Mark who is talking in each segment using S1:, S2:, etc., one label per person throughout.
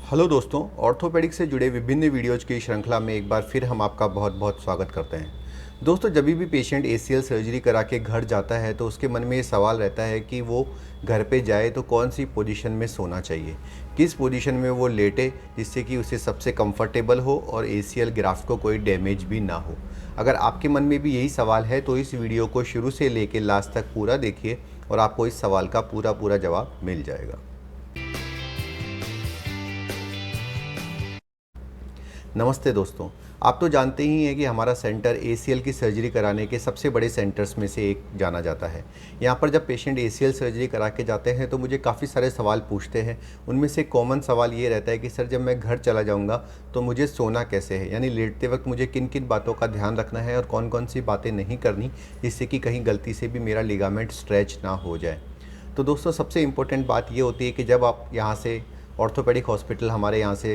S1: Hello दोस्तों, orthopaedic से जुड़े विभिन्न वीडियोज की श्रृंखला में एक बार फिर हम आपका बहुत बहुत स्वागत करते हैं। दोस्तों, जब भी पेशेंट एसीएल सर्जरी करा के घर जाता है तो उसके मन में ये सवाल रहता है कि वो घर पे जाए तो कौन सी पोजीशन में सोना चाहिए, किस पोजीशन में वो लेटे जिससे कि उसे सबसे कंफर्टेबल हो और एसीएल ग्राफ्ट को कोई डैमेज भी ना हो। अगर आपके मन में भी यही सवाल है तो इस वीडियो को शुरू से लेकर लास्ट तक पूरा देखिए और आपको इस सवाल का पूरा जवाब मिल जाएगा। नमस्ते दोस्तों, आप तो जानते ही हैं कि हमारा सेंटर एसीएल की सर्जरी कराने के सबसे बड़े सेंटर्स में से एक जाना जाता है। यहाँ पर जब पेशेंट एसीएल सर्जरी करा के जाते हैं तो मुझे काफ़ी सारे सवाल पूछते हैं। उनमें से कॉमन सवाल ये रहता है कि सर, जब मैं घर चला जाऊँगा तो मुझे सोना कैसे है, यानी लेटते वक्त मुझे किन किन बातों का ध्यान रखना है और कौन कौन सी बातें नहीं करनी जिससे कि कहीं गलती से भी मेरा लिगामेंट स्ट्रेच ना हो जाए। तो दोस्तों, सबसे इम्पोर्टेंट बात ये होती है कि जब आप यहाँ से ऑर्थोपेडिक हॉस्पिटल हमारे यहाँ से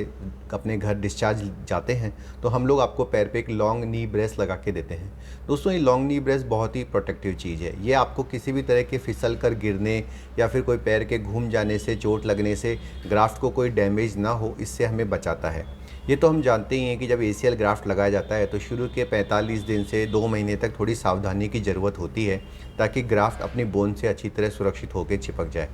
S1: अपने घर डिस्चार्ज जाते हैं तो हम लोग आपको पैर पे एक लॉन्ग नी ब्रेस लगा के देते हैं। दोस्तों, ये लॉन्ग नी ब्रेस बहुत ही प्रोटेक्टिव चीज़ है। ये आपको किसी भी तरह के फिसल कर गिरने या फिर कोई पैर के घूम जाने से, चोट लगने से, ग्राफ्ट को कोई डैमेज ना हो, इससे हमें बचाता है। ये तो हम जानते ही हैं कि जब एसीएल ग्राफ्ट लगाया जाता है तो शुरू के 45 दिन से 2 महीने तक थोड़ी सावधानी की ज़रूरत होती है ताकि ग्राफ्ट अपनी बोन से अच्छी तरह सुरक्षित होकर चिपक जाए।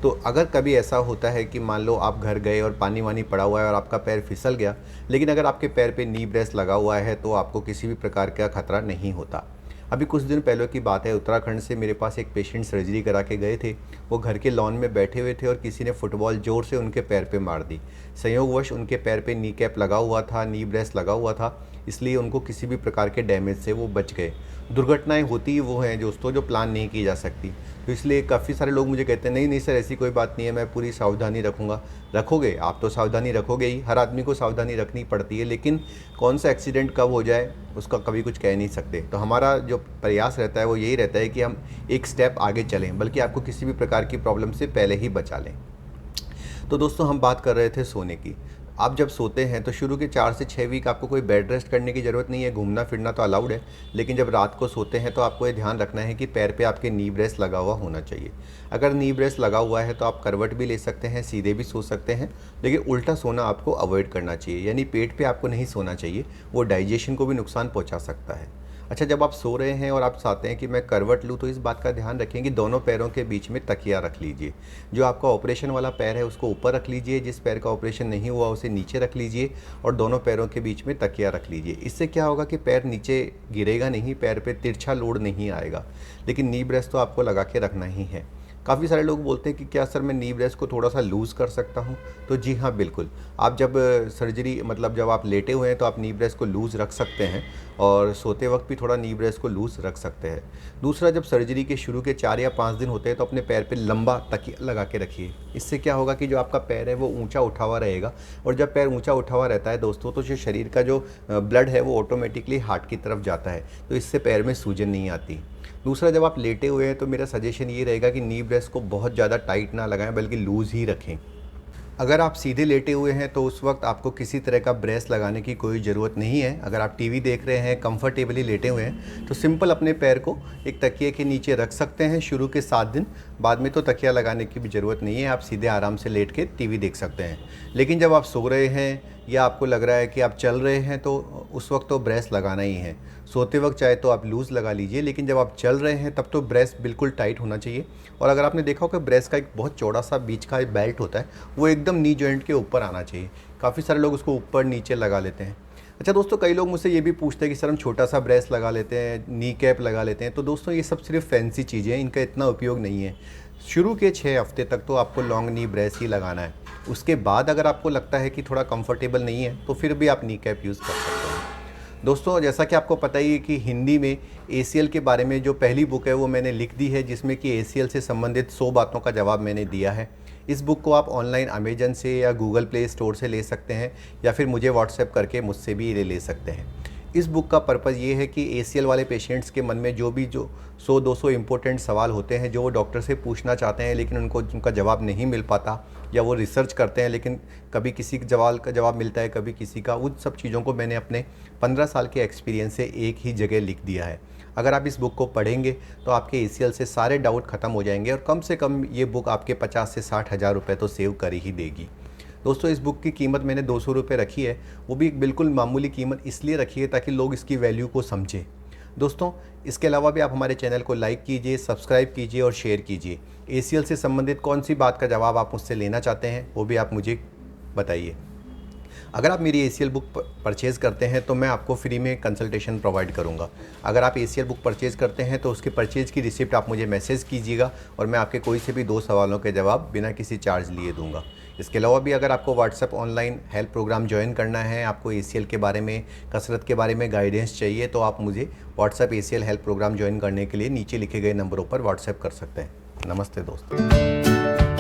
S1: तो अगर कभी ऐसा होता है कि मान लो आप घर गए और पानी वानी पड़ा हुआ है और आपका पैर फिसल गया, लेकिन अगर आपके पैर पे नी ब्रेस लगा हुआ है तो आपको किसी भी प्रकार का खतरा नहीं होता। अभी कुछ दिन पहले की बात है, उत्तराखंड से मेरे पास एक पेशेंट सर्जरी करा के गए थे। वो घर के लॉन में बैठे हुए थे और किसी ने फुटबॉल ज़ोर से उनके पैर पे मार दी। संयोगवश उनके पैर पे नी कैप लगा हुआ था, नी ब्रेस लगा हुआ था, इसलिए उनको किसी भी प्रकार के डैमेज से वो बच गए। दुर्घटनाएं होती वो हैं दोस्तों जो प्लान नहीं की जा सकती। तो इसलिए काफ़ी सारे लोग मुझे कहते हैं, नहीं नहीं सर, ऐसी कोई बात नहीं है, मैं पूरी सावधानी रखूँगा। रखोगे, आप तो सावधानी रखोगे ही, हर आदमी को सावधानी रखनी पड़ती है, लेकिन कौन सा एक्सीडेंट कब हो जाए उसका कभी कुछ कह नहीं सकते। तो हमारा जो प्रयास रहता है वो यही रहता है कि हम एक स्टेप आगे चलें, बल्कि आपको किसी भी प्रकार की प्रॉब्लम से पहले ही बचा लें। तो दोस्तों, हम बात कर रहे थे सोने की। आप जब सोते हैं तो शुरू के 4 से 6 वीक आपको कोई बेड रेस्ट करने की ज़रूरत नहीं है, घूमना फिरना तो अलाउड है, लेकिन जब रात को सोते हैं तो आपको ये ध्यान रखना है कि पैर पे आपके नी ब्रेस लगा हुआ होना चाहिए। अगर नी ब्रेस लगा हुआ है तो आप करवट भी ले सकते हैं, सीधे भी सो सकते हैं, लेकिन उल्टा सोना आपको अवॉइड करना चाहिए, यानी पेट पे आपको नहीं सोना चाहिए, वो डाइजेशन को भी नुकसान पहुँचा सकता है। अच्छा, जब आप सो रहे हैं और आप चाहते हैं कि मैं करवट लूँ तो इस बात का ध्यान रखें कि दोनों पैरों के बीच में तकिया रख लीजिए। जो आपका ऑपरेशन वाला पैर है उसको ऊपर रख लीजिए, जिस पैर का ऑपरेशन नहीं हुआ उसे नीचे रख लीजिए और दोनों पैरों के बीच में तकिया रख लीजिए। इससे क्या होगा कि पैर नीचे गिरेगा नहीं, पैर पे तिरछा लोड नहीं आएगा। लेकिन नी ब्रेस तो आपको लगा के रखना ही है। काफ़ी सारे लोग बोलते हैं कि क्या सर, मैं नी ब्रेस को थोड़ा सा लूज़ कर सकता हूँ? तो जी हाँ, बिल्कुल। आप जब सर्जरी मतलब जब आप लेटे हुए हैं तो आप नी ब्रेस को लूज़ रख सकते हैं और सोते वक्त भी थोड़ा नी ब्रेस को लूज़ रख सकते हैं। दूसरा, जब सर्जरी के शुरू के 4 या 5 दिन होते हैं तो अपने पैर पे लंबा तकिया लगा के रखिए। इससे क्या होगा कि जो आपका पैर है वो ऊंचा उठा हुआ रहेगा, और जब पैर ऊंचा उठा हुआ रहता है दोस्तों तो जो शरीर का जो ब्लड है वो ऑटोमेटिकली हार्ट की तरफ जाता है, तो इससे पैर में सूजन नहीं आती। दूसरा, जब आप लेटे हुए हैं तो मेरा सजेशन ये रहेगा कि नी ब्रेस को बहुत ज़्यादा टाइट ना लगाएं, बल्कि लूज़ ही रखें। अगर आप सीधे लेटे हुए हैं तो उस वक्त आपको किसी तरह का ब्रेस लगाने की कोई ज़रूरत नहीं है। अगर आप टीवी देख रहे हैं, कंफर्टेबली लेटे हुए हैं, तो सिंपल अपने पैर को एक तकिए के नीचे रख सकते हैं शुरू के 7 दिन। बाद में तो तकिया लगाने की भी ज़रूरत नहीं है, आप सीधे आराम से लेट के टीवी देख सकते हैं। लेकिन जब आप सो रहे हैं या आपको लग रहा है कि आप चल रहे हैं तो उस वक्त तो ब्रेस लगाना ही है। सोते वक्त चाहे तो आप लूज़ लगा लीजिए, लेकिन जब आप चल रहे हैं तब तो ब्रेस बिल्कुल टाइट होना चाहिए। और अगर आपने देखा हो कि ब्रेस का एक बहुत चौड़ा सा बीच का बेल्ट होता है, वो एकदम नी जॉइंट के ऊपर आना चाहिए। काफ़ी सारे लोग उसको ऊपर नीचे लगा लेते हैं। अच्छा दोस्तों, कई लोग मुझसे ये भी पूछते हैं कि सर, हम छोटा सा ब्रेस लगा लेते हैं, नी कैप लगा लेते हैं। तो दोस्तों, ये सब सिर्फ फैंसी चीज़ें हैं, इनका इतना उपयोग नहीं है। शुरू के 6 हफ्ते तक तो आपको लॉन्ग नी ब्रेस ही लगाना है। उसके बाद अगर आपको लगता है कि थोड़ा कंफर्टेबल नहीं है तो फिर भी आप नी कैप यूज़ कर सकते हैं। दोस्तों, जैसा कि आपको पता ही है कि हिंदी में एसीएल के बारे में जो पहली बुक है वो मैंने लिख दी है, जिसमें कि एसीएल से संबंधित 100 बातों का जवाब मैंने दिया है। इस बुक को आप ऑनलाइन अमेजन से या गूगल प्ले स्टोर से ले सकते हैं, या फिर मुझे व्हाट्सएप करके मुझसे भी ले सकते हैं। इस बुक का पर्पज़ ये है कि एसीएल वाले पेशेंट्स के मन में जो 100-200 इम्पोर्टेंट सवाल होते हैं जो वो डॉक्टर से पूछना चाहते हैं लेकिन उनको उनका जवाब नहीं मिल पाता, या वो रिसर्च करते हैं लेकिन कभी किसी सवाल का जवाब मिलता है, कभी किसी का, उन सब चीज़ों को मैंने अपने 15 साल के एक्सपीरियंस से एक ही जगह लिख दिया है। अगर आप इस बुक को पढ़ेंगे तो आपके एसीएल से सारे डाउट ख़त्म हो जाएंगे और कम से कम ये बुक आपके 50 से 60 हज़ार रुपये तो सेव कर ही देगी। दोस्तों इस बुक की कीमत मैंने 200 रुपये रखी है, वो भी एक बिल्कुल मामूली कीमत इसलिए रखी है ताकि लोग इसकी वैल्यू को समझें। दोस्तों इसके अलावा भी आप हमारे चैनल को लाइक कीजिए, सब्सक्राइब कीजिए और शेयर कीजिए। ACL से संबंधित कौन सी बात का जवाब आप मुझसे लेना चाहते हैं वो भी आप मुझे बताइए। अगर आप मेरी ACL बुक परचेज़ करते हैं तो मैं आपको फ्री में कंसल्टेशन प्रोवाइड करूंगा। अगर आप ACL बुक परचेज़ करते हैं तो उसके परचेज़ की रिसिप्ट आप मुझे मैसेज कीजिएगा और मैं आपके कोई से भी 2 सवालों के जवाब बिना किसी चार्ज लिए दूंगा। इसके अलावा भी अगर आपको WhatsApp online help programme join करना है, आपको ACL के बारे में, कसरत के बारे में गाइडेंस चाहिए, तो आप मुझे WhatsApp ACL help programme join करने के लिए नीचे लिखे गए नंबरों पर व्हाट्सएप कर सकते हैं। नमस्ते दोस्तों।